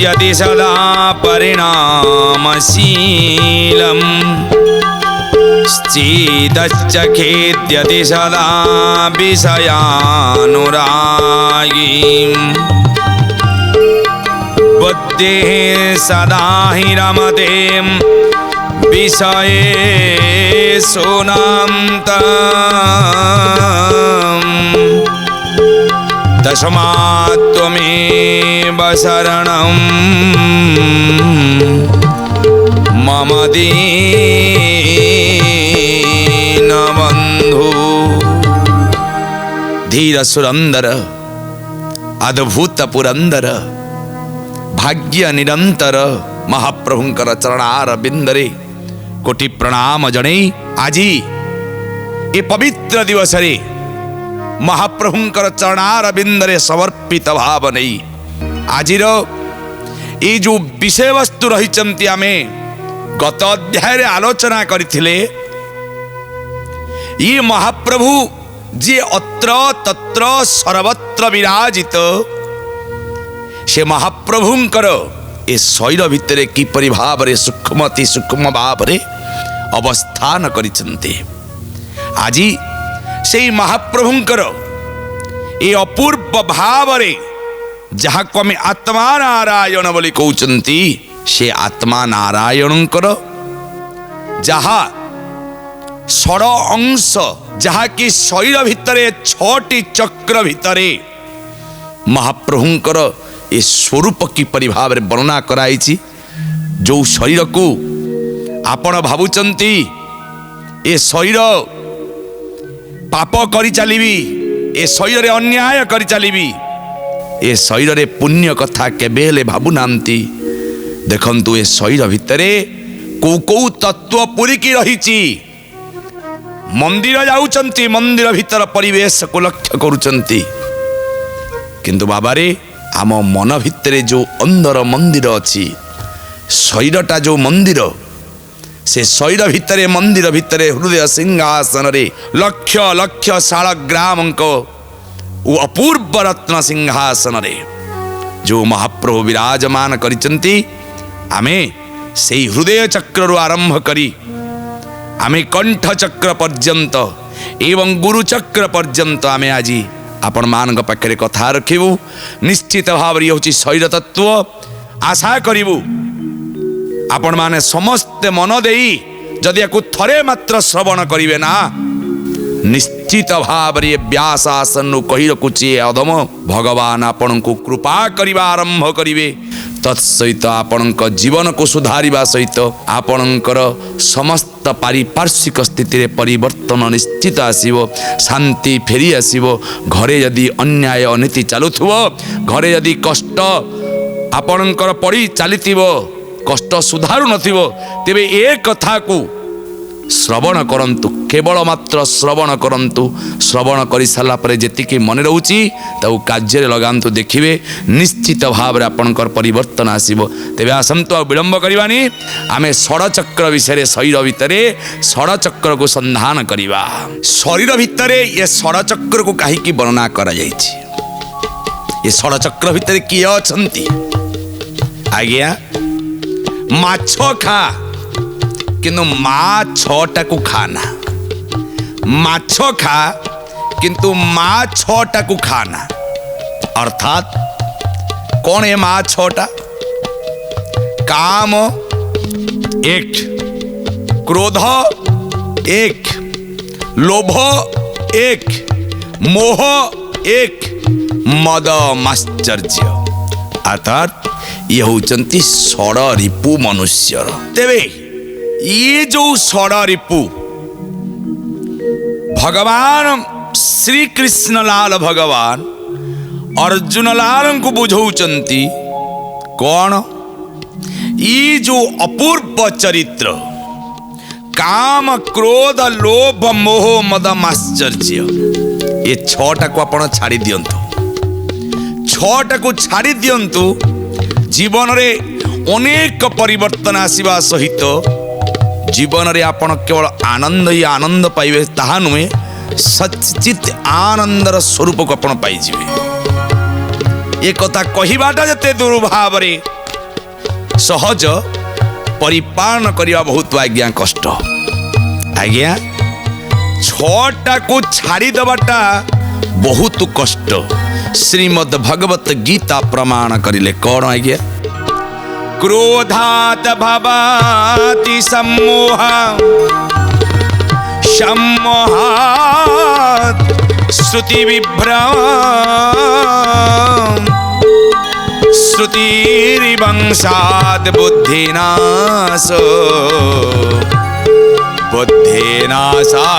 खेद्यति सदा परिणामशीलम् चेतश्च खेद्यति सदा विषयानुरागीम् बुद्धिः सदा हि रमते विषयेषु तस्मात् त्वमेव शरणं मम दीनबन्धु। धीर सुरंदर अद्भुत पुरंदर भाग्य निरंतर महाप्रभुंकर चरणार बिंदरे कोटि प्रणाम जणे आज ये पवित्र दिवस रे महाप्रभुंकर चरणार बिंदरे समर्पित भाव नहीं आज ये जो विषय वस्तु रही आमे गत अध्याय आलोचना करथिले ये महाप्रभु जे अत्र तत्र सर्वत्र विराजित से महाप्रभुंकर ए शरीर भितर किपरि भाव रे सूक्ष्म अति सूक्ष्म भाव रे अवस्थान करिसंते आज से महाप्रभुंकर ए अपूर्व भाव रे जहाँ को आम आत्मा नारायण बोली कहउचंती से आत्मा नारायणंकर जहाँ षड अंश जहाँ कि शरीर भितर छटी चक्र भितर महाप्रभुंकर ए स्वरूप किपरि भाव रे वर्णना कराई जो शरीर को आपण भावुचंती ए शरीर पाप करी चलिबी ए शरीर रे अन्याय करी चलिबी ए शरीर रे पुण्य कथा केबे हेले भाबु नांती देखंतु ए शरीर भितरे को को तत्व पुरिकी रहिची मंदिर जाउचंती मंदिर भीतर परिवेश को लक्ष्य करूचंती किंतु बाबा रे आम मन भितरे जो अंदर मंदिर अच्छी शरीरटा जो मंदिर से शरीर भितरे मंदिर भितरे हृदय सिंहासन रे लक्ष लक्ष शालग्राम वो अपूर्व रत्न सिंहासन रे जो महाप्रभु विराजमान करिचंती आमे से हृदय चक्र आरंभ करी आमे कंठ चक्र पर्यंत एवं गुरु चक्र पर्यंत आमे आज आपण मान पाखे कथा रखिबू निश्चित भाव हूँ शरीर तत्व आशा करिबू आपण माने समस्ते मन देई जदि याकू थरे मात्र श्रवण करिवे ना निश्चित भाव रे व्यास आसन कही रखुची अधम भगवान आपण को कृपा करिबा आरंभ करिवे तत्सहित आपण जीवन को सुधारिबा सहित आपणकर समस्त पारिपार्श्विक स्थिति रे परिवर्तन निश्चित आसीबो शांति फेरी आसीबो घरे यदि अन्याय अनीति चालुथुबो घरे यदि कष्ट आपणकर पड़ी चलीथिबो कष्ट सुधारु नथिबो तेबे ए कथा को श्रवण करंतु केवल मात्र श्रवण करंतु श्रवण कर सारा पर जी मन रोची ताऊ कार्य लगांतु देखिए निश्चित भाव रे आपणकर परिवर्तन आसीबो तेबे आसंतु विलंब करवानी आमे षडचक्र विषय शरीर भितर षडचक्र को संधान करवा शरीर भितर ये षडचक्र को कहीं वर्णना करा जायछि ये षडचक्र भितर किए अछंती आज्ञा माछ खा किंतु माँ छटा को खाना माछ खा किंतु माँ छटा को खाना अर्थात कौन है माँ छटा काम एक क्रोध एक लोभ एक मोह एक मद माश्चर्य अर्थात ये होचंती षड रिपु मनुष्य तेबे ये जो षड रिपु भगवान श्री कृष्ण लाल भगवान अर्जुन लाल को बुझौचंती कौन ये जो अपूर्व चरित्र काम क्रोध लोभ मोह मद माश्चर्य ये छटा को आपण छाड़ी दियंतु छटा को छाड़ी दियंतु जीवन रे अनेक परिवर्तन आसीबा सहित जीवन रे आपण केवल आनंद ही आनंद पाइबे ताहा नुहे सचित आनंदर स्वरूप को आपण पाइजिबे ये कथा कहिबाटा जते दुर्भाव रे सहज परिपालन करवा बहुत आज्ञा कष्ट आज्ञा छटा को छाड़ी दबाटा बहुत कष्ट श्रीमद् भगवत गीता प्रमाण करिले कौन आज्ञा क्रोधात भवाति सम्मोह सम्मोहात् श्रुति विभ्रम श्रुतिर्वंशात् बुद्धिनाशो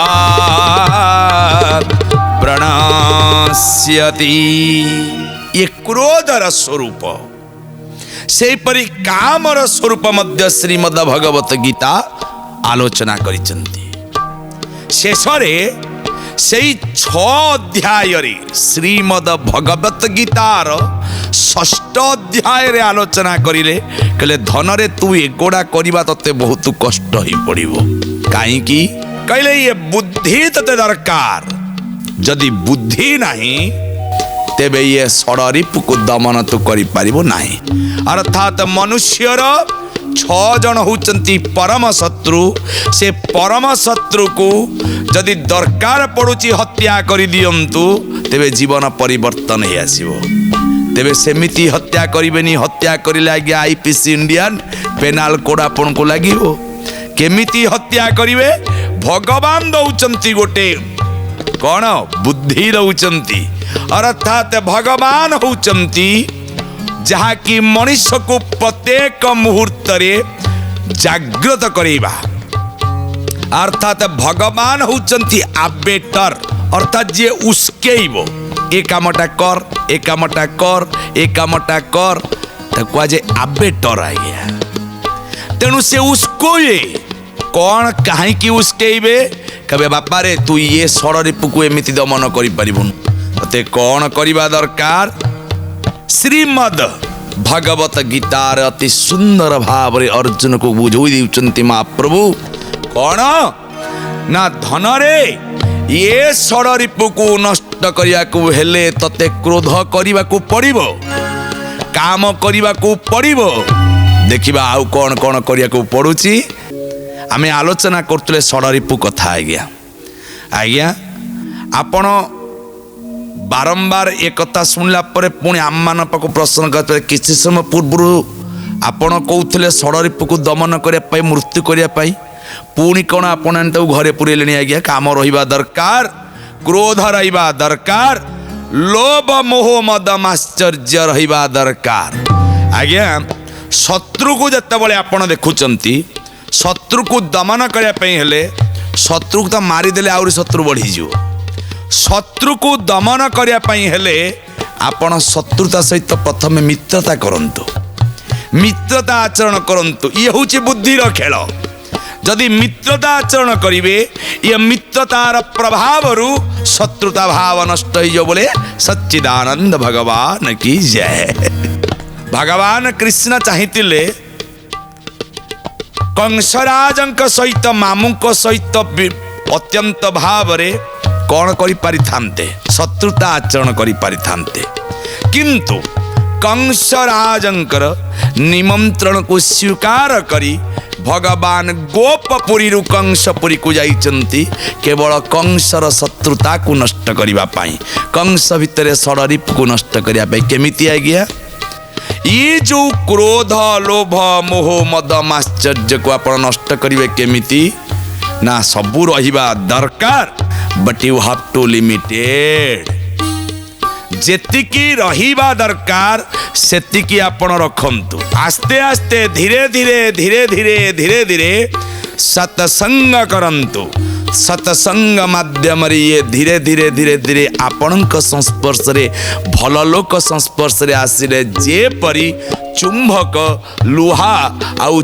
बुद्धिनाशात् प्रणश्यति ये क्रोधर स्वरूप से परी कामर स्वरूप मध्य श्रीमद् भगवत गीता आलोचना करिसंती शेषरे से 6 अध्याय श्रीमद् भगवत गीतार 6ठ अध्याय आलोचना करिले कहले धन रे तू एगोड़ा करवा तते बहुत कष्ट ही पड़िबो काहे कि कहले ये बुद्धि तते दरकार जदि बुद्धि नहीं तेबे ये षडरिपु को दमन तू करि पारिबो नाही अर्थात मनुष्यर 6 जन होचंती परम शत्रु से परम शत्रु को जदि दरकार पड़ुची हत्या करि दियंतु तेबे जीवन परिवर्तन हे आसीबो तेबे सेमिति हत्या करिबेनी हत्या करिले आगे आईपीसी इंडियन पेनाल कोड आपन को लागिबो केमिति हत्या करिवे भगवान दउचंती गोटे कौन बुद्धि दउचंती अर्थात भगवान होचंती जहा कि मनुष्य को प्रत्येक मुहूर्त रे जागृत करेबा अर्थात भगवान होचंती आबेटर अर्थात जे उस्केइबो ए कामटा कर ए कामटा कर ए कामटा कर ताको जे आबेटर आया तेणु से उस्कोए कौन कहीं की उस्केइबे कबे बापा रे तू ये षडरिपु को एमिति दमन करि परिबुन ते कौन करिबा दरकार श्रीमद् भगवत गीतार अति सुंदर भाव रे अर्जुन को बुझोई देउचंती महाप्रभु कौन ना धन रे ये षडरिपु को नष्ट करिया को हेले तते क्रोध करिबा को पड़िबो काम करिबा को पड़िबो देखिबा आउ कौन कौन करिया को पड़ुची आमे आलोचना करतले षडरिपु कथा आज्ञा आपण बारंबार एक कथा सुनला परे पुणी आम मान पाक प्रश्न करते किसी समय पूर्व आपण कहते षडरिपु को दमन करने मृत्यु करने पुणी कौन आपण घरे पुरेले आज्ञा काम रहा दरकार क्रोध रहा दरकार लोभ मोह मद आश्चर्य रहा दरकार आज्ञा शत्रु को जिते आपण देखुंट शत्रु को दमन करने हेले शत्रु को तो मारिदेले आउरी शत्रु बढ़ीज शत्रु को दमन करने हेले आपण शत्रुता सहित प्रथम मित्रता करंतु मित्रता आचरण करंतु ये हूँ बुद्धिर खेल जदि मित्रता आचरण करिवे ये मित्रतार प्रभाव रु शत्रुता भाव नष्ट हो बोले सच्चिदानंद भगवान की जय भगवान कृष्ण चाहिए कंसराजंक सहित मामुक सहित अत्यंत भाव रे कौन करि पारि थांते शत्रुता आचरण करि पारि थांते किंतु कंसराजंकर निमंत्रण को स्वीकार करी भगवान गोपपुरी रु कंसपुरी को जाइचंती केवल कंसर शत्रुता को नष्ट करिबा पाई कंस भितर षडरिपु को नष्ट करिया पाई केमिति आज्ञा ये जो क्रोध लोभ मोह मद आश्चर्य को आप नष्ट करेंगे केमिति ना सबू रहिबा दरकार but you have to limited जेतिकी रहिबा दरकार सेतिकी आपण रखंतु आस्ते आस्ते धीरे धीरे धीरे धीरे धीरे धीरे सत्संग करंतु सत्संग माध्यम ये धीरे धीरे धीरे धीरे आपणक संस्पर्श रे भल लोक संस्पर्श रे आसिले जेपरी चुंबक लुहा आउ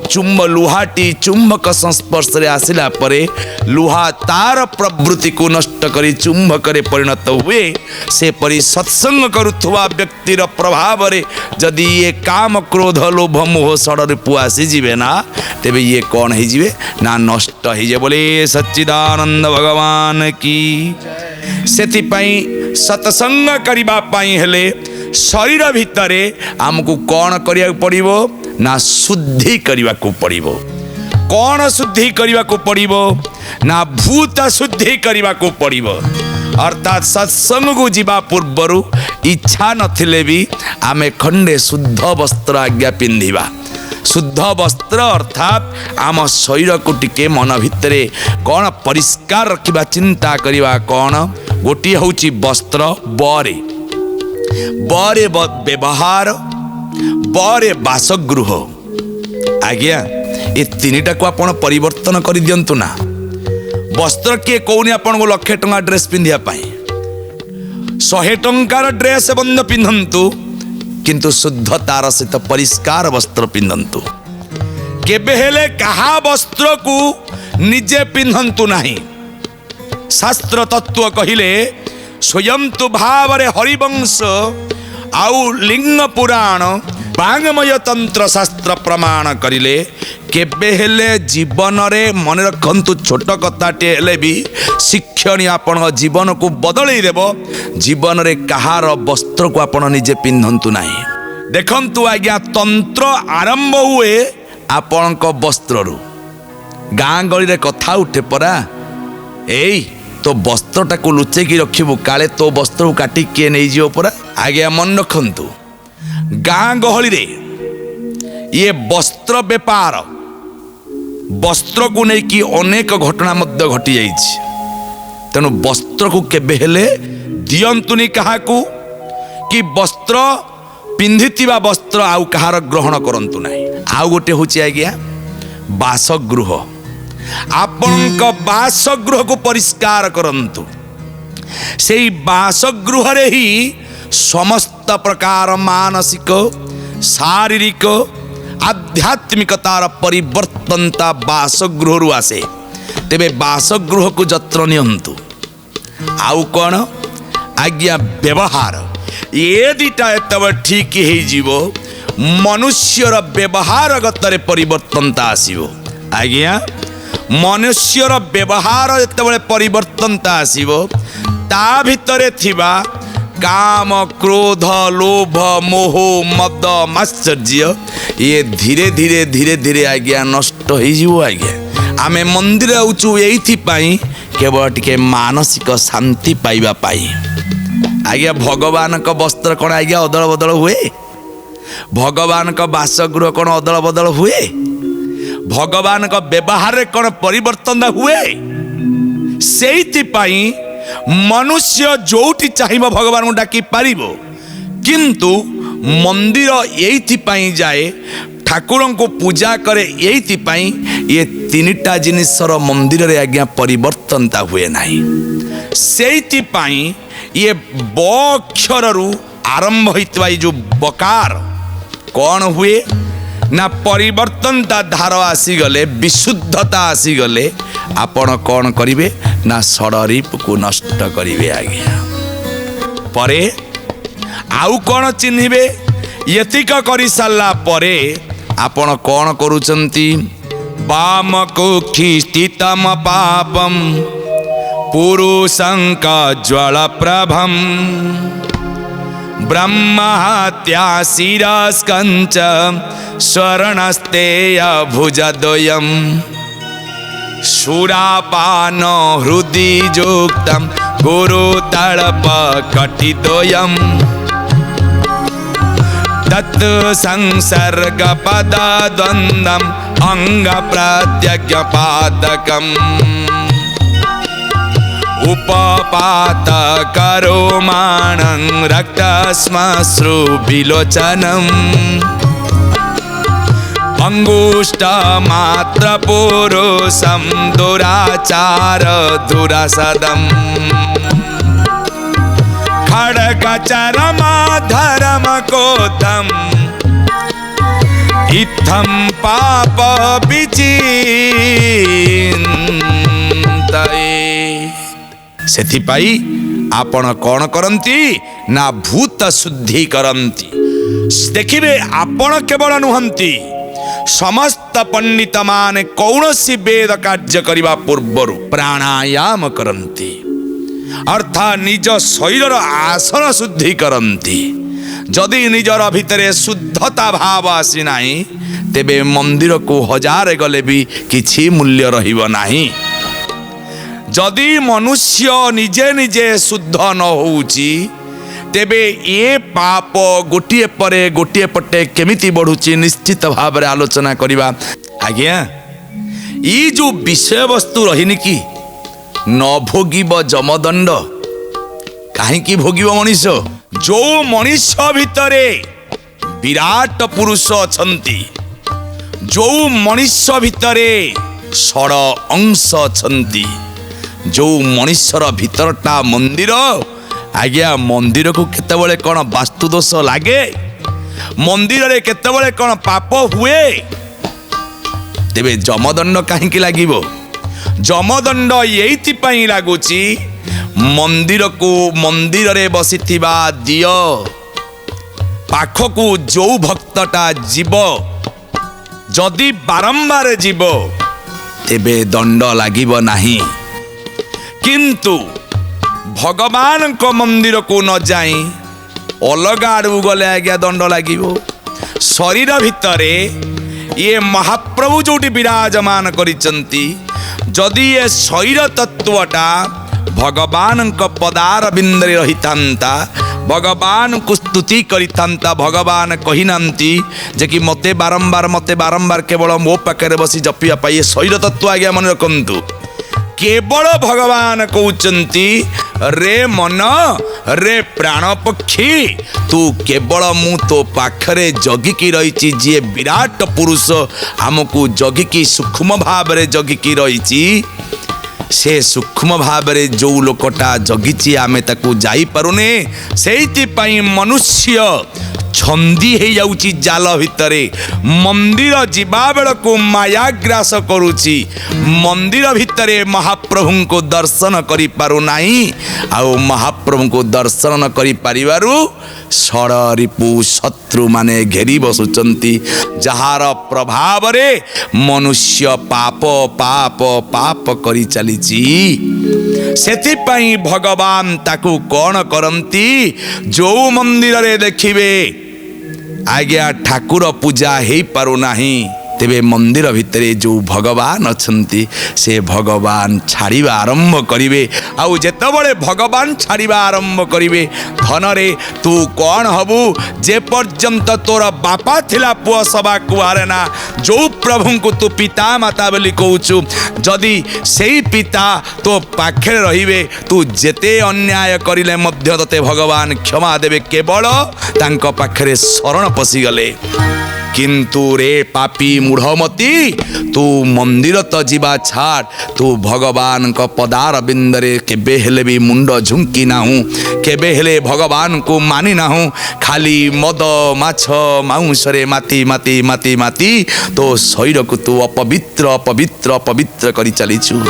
लुहाटी चुंबक संस्पर्श रे आसिला परे लुहा तार प्रवृत्ति को नष्ट करी चुंबक रे परिणत हुए से परी सत्संग करुथुवा व्यक्तिर प्रभाव रे जदि ये काम क्रोध लोभ मोह षडरिपु आसी जिवे ना तेबे ये कौन हो जिवे ना नष्ट हो जाए बोले सच्चिदानंद भगवान की सेति पई सत्संग करिबा पई हेले शरीर भितरे आमको कौन करिया पड़िबो ना शुद्धि करने को पड़िबो। कौन शुद्धि करने को पड़िबो ना भूत शुद्धि करने को पड़िबो। अर्थात सत्संग को जीवा पूर्वर इच्छा नथिले भी आमे खंडे शुद्ध वस्त्र आज्ञा पिंधिबा। शुद्ध वस्त्र अर्थात आम शरीर को टिके मन भितर कौन परिष्कार रखा चिंता करवा। कौन गोटे हूँ वस्त्र बरे बरे व्यवहार बरे बासगृह। आज्ञा ये तीनटा को आपण परिवर्तन कर दियंतु ना। वस्त्र किए कौन आपन को 1,00,000 टंका ड्रेस पिंधिया 100 टंकार ड्रेस बंद पिंधंतु किंतु शुद्धतार सहित परिष्कार वस्त्र पिंधंतु। केबे हेले कहा वस्त्र को निजे पिंधंतु नहीं। शास्त्र तत्व कहिले स्वयं तो भावरे हरिवंश आउ लिंग पुराण वांगमय तंत्र शास्त्र प्रमाण करिले केबे हेले जीवन रे मन रखंतु। छोट कथाटे हेले भी शिक्षण आपण जीवन को बदलई देव। जीवन रे कहार वस्त्र को आपण निजे पिंधंतु नहीं। देखंतु आज्ञा तंत्र आरंभ हुए आपण वस्त्र रु। गाँ गली रे कथा उठे परा एई तो वस्त्रटा को लुचेकी रखिबु काले तो वस्त्र को काटी किए नहीं जीव परा। आज्ञा मन रखंतु गाँ गहली रे ये वस्त्र व्यापार वस्त्र को लेकिन अनेक घटना मध्य घटी जाइछि। तेणु वस्त्र को केबे हेले दियंतुनी काहाकू कि वस्त्र पिंधितिबा वस्त्र आउ कहार ग्रहण करंतु नाही। आउ गोटे होछि आज्ञा बासगृह। आपनक बासगृह को परिष्कार करंतु। सेई बासगृह रे ही समस्त प्रकार मानसिक शारीरिक आध्यात्मिकतार परिवर्तनता बासगृह रु आसे। तेबे बासगृह को जत्र नियंतु। आउ कौन आज्ञा व्यवहार ये दिटा एतबे ठीक हो जीवो मनुष्यर व्यवहार गतरे परिवर्तनता आसीबो। आज्ञा मनुष्यर व्यवहार एतबे परिवर्तनता आसीबो ता भितरे थिबा काम क्रोध लोभ मोह मद मात्सर्य ये धीरे धीरे धीरे धीरे आज्ञा नष्ट हो जीवो। आज्ञा आमे मंदिर आउचु एइथि पाई केवल टिके मानसिक शांति पाइबा पाई। आज्ञा भगवान का वस्त्र कौन आज्ञा अदल बदल हुए। भगवान का बासगृह कौन अदल बदल हुए। भगवान का व्यवहार कौन परिवर्तन हुए। सेइथि पाई मनुष्य जोटी चाहिए भगवान को डाकी पारिबो किंतु मंदिर एइथि पाई जाए ठाकुर को पूजा करे एइथि पाई ये तीनटा जिनिसर मंदिर रे आज्ञा परिवर्तनता हुए नाही। सेइथि पाई ये ब अक्षर रु आरंभ होइतबा जो बकार कौन हुए ना परिवर्तनता धार आसी गले विशुद्धता आसी गले आपण कौन करिवे ना षडरिप को नष्ट करिवे। आज्ञा परे आउ कौन चिन्हिबे यतिक करि सारला परे आपण कौन करूचंती। वाम कुक्षि स्थितम पापम पुरुषं ज्वल प्रभम ब्रह्महत्या शिरस्कंच स्वर्णस्तेय भुजद्वयम् शूरापान हृदि युक्तं गुरुतलप कटिद्वयम् तत् संसर्ग पद द्वन्द्वम् अंग प्रत्यज्ञ पादकम् उपपात करोमाणं रक्तश्मश्रु विलोचनम् अंगुष्ठ मात्र पुरुषं दुराचार दुरासदम् खड्ग चरम धर्म कोतम इत्थं पाप विचिन्तये। सेथिपाई आपण कौन करंती ना भूत शुद्धि करंती। देखिबे आपण केवल नुहंती समस्त पंडित माने कौनसी वेद कार्य करिबा पूर्वर प्राणायाम करंती अर्थात निज शरीर आसन शुद्धि करंती। जदि निजर भितरे शुद्धता भाव आसी नाही तेबे मंदिर को हजार गले भी किछि मूल्य रहिबो नाही। जदि मनुष्य निजे निजे शुद्ध न होउची तेबे ये पाप गोटिए परे गोटिए पटे केमिति बढ़ुची निश्चित भाव में आलोचना करिबा। आज्ञा ई जो विषय वस्तु रहिनी कि न भोगिब जमदंड काहींकी भोगिब मनीष जो मनीष भितरे विराट पुरुष अछंती जो मनीष भितरे षड अंश अछंती जो मनुष्यर भीतरटा मंदिर आज्ञा मंदिर को केतेबेले कौन वास्तु दोष लागे मंदिर रे केतेबेले कौन पाप हुए तेबे जमदंड काहींकी लागिबो जमदंड एइथिपाई लागुची मंदिर को मंदिर रे बसिथिबा दिय पाखकू जो भक्तटा जीव जदि बारंबार जीव तेबे दंड लागिबो नाही किंतु भगवान को मंदिर को न जाई अलग आड़ू गले आज्ञा दंड लागिबो। शरीर भितरे ये महाप्रभु जोटी विराजमान करिचंती जदि ये शरीर तत्वटा भगवान को पदार बिंदरे रहितांता भगवान को स्तुति करितांता भगवान कहिनांती जे कि मते बारंबार केवल मो पाखे बसी जपिया पाई शरीर तत्व आज्ञा मन रखंतु केवल भगवान कहउचंती रे मन रे प्राण पक्षी तू केवल मु तो पाखरे जगिकी रही जी विराट पुरुष आमको जगिकी सूक्ष्म भाव रे जगिकी रही से सूक्ष्म भाव रे जो लोकटा जगिची आमे ताकू जाई पारुने सेइति पई मनुष्य छंदी हे जाउची जाल भितरे मंदिर जीवा बेल को मायाग्रास करुची मंदिर भितरे महाप्रभु को दर्शन करि पारु नाही आउ महाप्रभु को दर्शन न करि पारिबारु षड रिपु शत्रु माने घेरी बसुचंती जहार प्रभाव रे मनुष्य पाप पाप पाप करि चलीची सेति पई भगवान ताकू कौन करंती जो मंदिर रे देखिबे आज्ञा ठाकुर पूजा हे पारु नाही तेबे मंदिर भितरे जो भगवान अछंती से भगवान छाड़िबा आरंभ करिवे आउ जेतबळे भगवान छाड़िबा आरंभ करिवे धन रे तू कौन हबु जे पर्यंत तोर बापा थिला पुआ सभा कुआरे ना जो प्रभु को तू पिता माता बोली कहूचु जदि सेई पिता तो पाखे रहिबे तू जेते अन्याय करिले मध्य तते भगवान क्षमा देबे केवल तांको पाखरे शरण पसी गले किंतु रे पापी मूढ़मती तू मंदिर तो जीवा छाड़ तू भगवान को पदार बिंदरे केबे हेले भी मुंड झुंकी नाहू केबे हेले भगवान को मानी नाहू खाली मद माछ माउंसरे माती माती माती माती तो शरीर को तू अपवित्र अपवित्र अपवित्र करी चलीचु।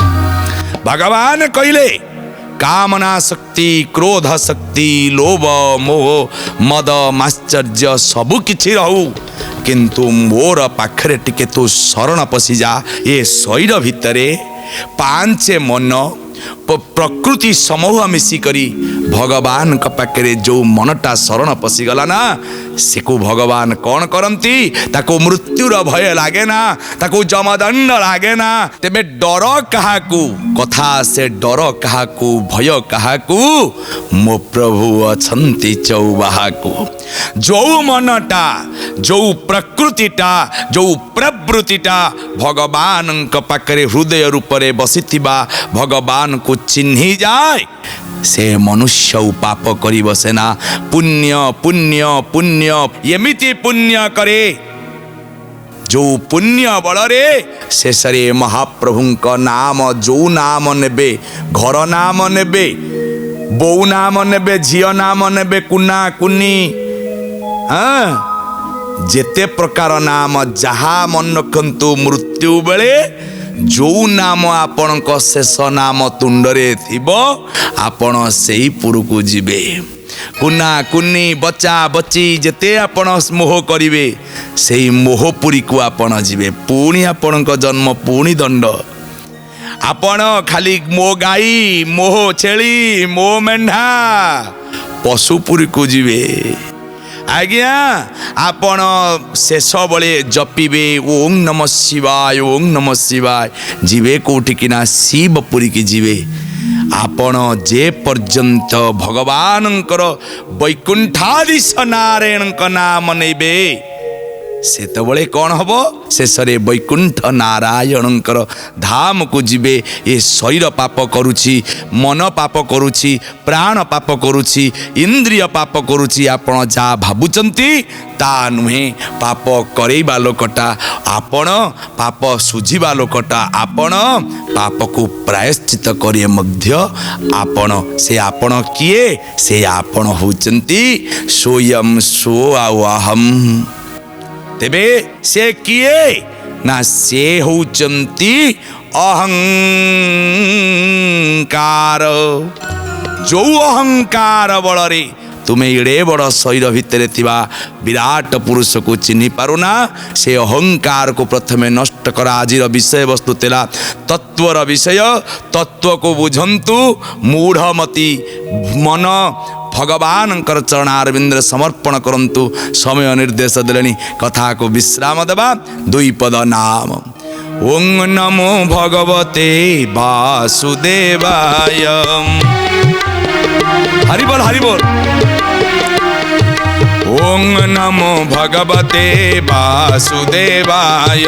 भगवान कहले कामना शक्ति क्रोध शक्ति लोभ मोह मद माश्चर्य सबु किछि रहू किंतु मोर पाखरे टिके तू शरण पसी जा ये शरीर भितरे पांचे मन प्रकृति समूह मिसिकरी भगवान का पाखरे जो मनटा शरण पसीगला ना से को भगवान कौन करती ताको मृत्युर भय लागे ना ताको जमदंड लागे ना तेबे डर काहाकू कथा से डर काहाकू भय काहाकू मो प्रभु अछंती चौबाहाकू जो मनटा जो प्रकृतिटा जो प्रवृत्तिटा भगवान का पाखरे हृदय रूपरे बसिथिबा भगवान को चिन्ही जाए से मनुष्य पाप करी बसेना पुण्य पुण्य पुण्य एमिति पुण्य करे जो पुण्य बलरे शेषरे महाप्रभु का नाम जो नाम नेबे घर नाम नेबे बोऊ नाम नेबे झियो नाम नेबे कुना कुनी जेते प्रकार नाम जहा मन रखंतु मृत्यु बेले जो नाम आपण को शेष नाम तुंडरे थिबो आपण सेही पुर को जिबे कुना कुनी बच्चा बच्ची जेते आपण मोह करिवे सेही मोहपुरी को आपण जिबे पुणी आपण को जन्म पुणी दंड आपण खाली मो गाई मोह छेली मो मेंढा पशुपुरी को जिबे आज्ञा आपण शेष बड़े जपिबे ओं नमः शिवाय ओं नमः शिवाय जीवे कोठी किना शिवपुरी की जीवे आपण जे पर्यंत भगवानंकर वैकुंठाधीश नारायण का नाम नेबे सेतबले कौन हम शेष वैकुंठ नारायणकर धाम को जीवे ये शरीर पाप करुछि मन पाप करुछि प्राण पाप करुछि इंद्रिय पाप करुछि आपण जा भाबुचंती ता नुहे पाप करेबा लोकटा आपण पाप सुझिबा लोकटा आपण पाप को प्रायश्चित करे मध्य आपण से आपण किए से आपण होचंती सोयम सो अहम तेबे से किए ना से होचंती अहंकार जो अहंकार बलरे तुम्हें एड़े बड़ शरीर भितर थिबा विराट पुरुष को चिन्हि पारुना से अहंकार को प्रथमे नष्ट करा। आज विषय वस्तु तेला तत्वर विषय तत्व को बुझंतु मूढ़मती मन भगवान चरणारविंद समर्पण करंतु समय निर्देश देलेनी कथा को विश्राम देवा दुई पद नाम ओं नमो भगवते वासुदेवाय हरि बोल हरि बोल ओं नमो भगवते वासुदेवाय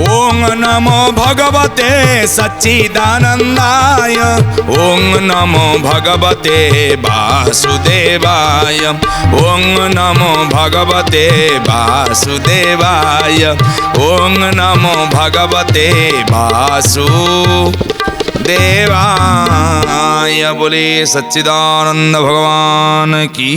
ओं नमो भगवते सच्चिदानंदाय ओं नमो भगवते वासुदेवाय ओं नमो भगवते वासुदेवाय ओं नमो भगवते वासुदेवाय बोले सच्चिदानंद भगवान की।